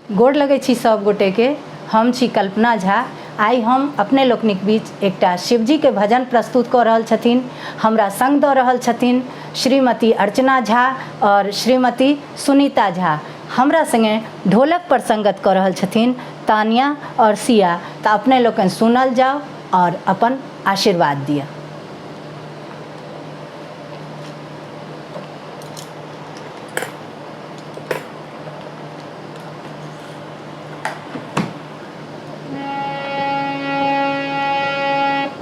गोड़ लगै छी सब गोटे के। हम छी कल्पना झा। आई हम अपने लोकनिक बीच एकटा शिवजी के भजन प्रस्तुत कऽ रहल छथिन। हमरा संग दऽ रहल छथिन श्रीमती अर्चना झा और श्रीमती सुनीता झा। हमरा संगे ढोलक पर संगत कऽ रहल छथिन तानिया और सिया। तऽ अपने लोकनि सुनल जाओ और अपन आशीर्वाद दिया।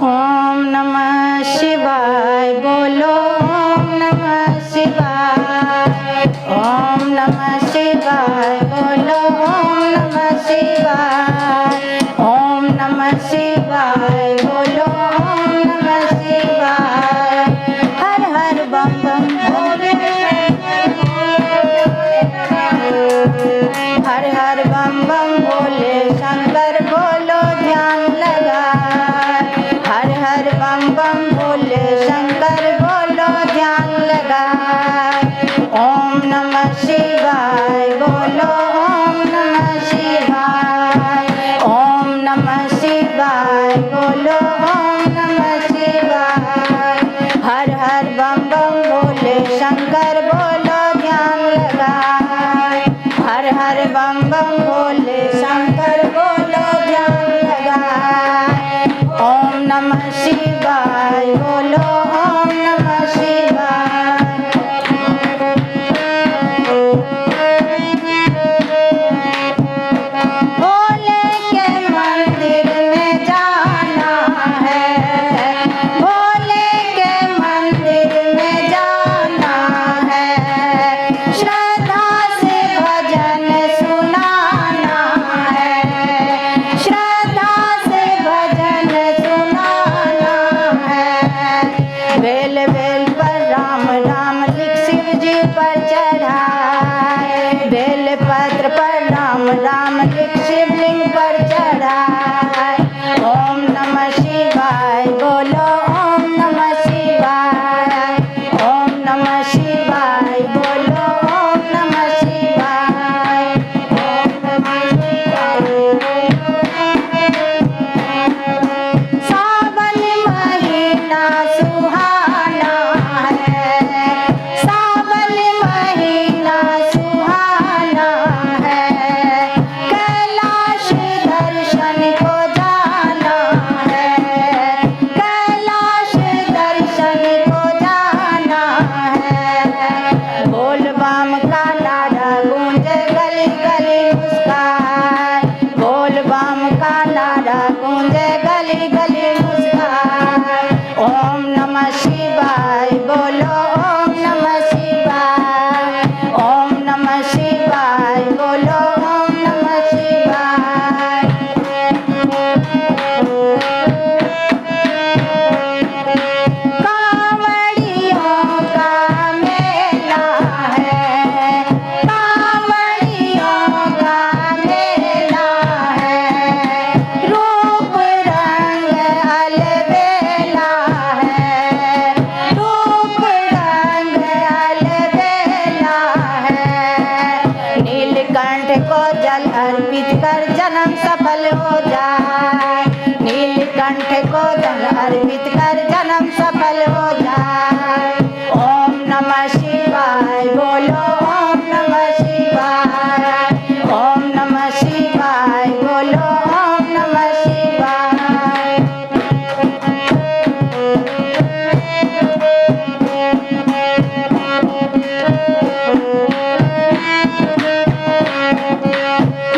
ओम नमः शिवाय बोलो, ओम नमः शिवाय, ओम नमः शिवाय बोलो, ओम नमः शिवाय, ओम नमः शिवाय बोलो, ओम नमः शिवाय। हर हर बम बम भोले, हर हर बम बम भोले शंकर बोलो ध्यान लगा। हर हर बम बम भोले शंकर बोलो ध्यान लगा। ओम नमः शिवाय बोलो, ओम नमः शिवाय, ओम नमः शिवाय बोलो, ओम नमः शिवाय। हर हर बम बम भोले शंकर बोलो ध्यान लगा। हर हर बम बम भोले शंकर बोलो ध्यान लगा। ओम नमः शिवाय बोलो, ओम नमः शिवाय। भोले के मंदिर में जाना है, भोले के मंदिर में जाना है। श्रद्धा से भजन सुनाना है, श्रद्धा से भजन सुनाना है। बेल बेल पर राम राम लिख शिव जी पर चढ़ाए, बेल पत्र पर राम राम लिख शिवलिंग पर चढ़ाए। ओम नमः शिवाय बोलो, ओम नमः शिवाय, ओम नमः शिवाय बोलो, ओम नमः शिवाय, ओम नमः शिवाय। सावन महीना सुहाना है, सावन महीना सुहाना है। कैलाश दर्शन को जाना है, कैलाश दर्शन को जाना है। बोल बम का नारा गूंजे गली गली मुस्कान, बोल बम का नारा गूंजे गली गली मुस्कान। ओम नमः शिवाय बोलो, ओम नमः शिवाय, ओम नमः शिवाय बोलो, ओम नमः शिवाय। कांवड़ियों का मेला है, कांवड़ियों का मेला है। रूप रंग अलबेला है, रूप रंग अलबेला है। नीलकंठ को जल अर्पित कर जन्म सफल हो जाए, नीलकंठ को जल अर्पित कर जन्म सफल हो जाए। ओम नमः शिवाय बोलो, ओम नमः शिवाय, ओम नमः शिवाय बोलो, ओम नमः शिवाय।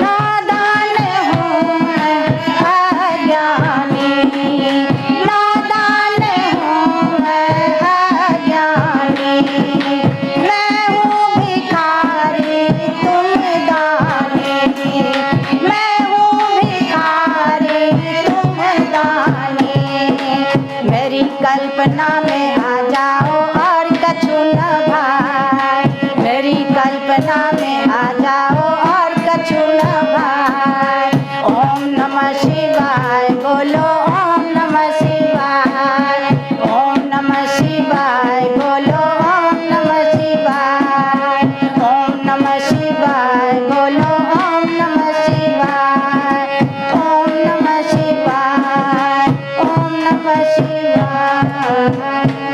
नादान हूँ मैं अज्ञानी, नादान हूँ मैं अज्ञानी। मैं हूँ भिखारी तुम दानी, मैं हूँ भिखारी तुम दानी। मेरी कल्पना में आ जाओ और कछु न भाई, मेरी कल्पना में आ जाओ और कछु न भाई। ओम नमः शिवाय बोलो, ओम नमः शिवाय, ओम नमः शिवाय बोलो, ओम नमः शिवाय, ओम नमः शिवाय बोलो, ओम नमः नमः शिवाय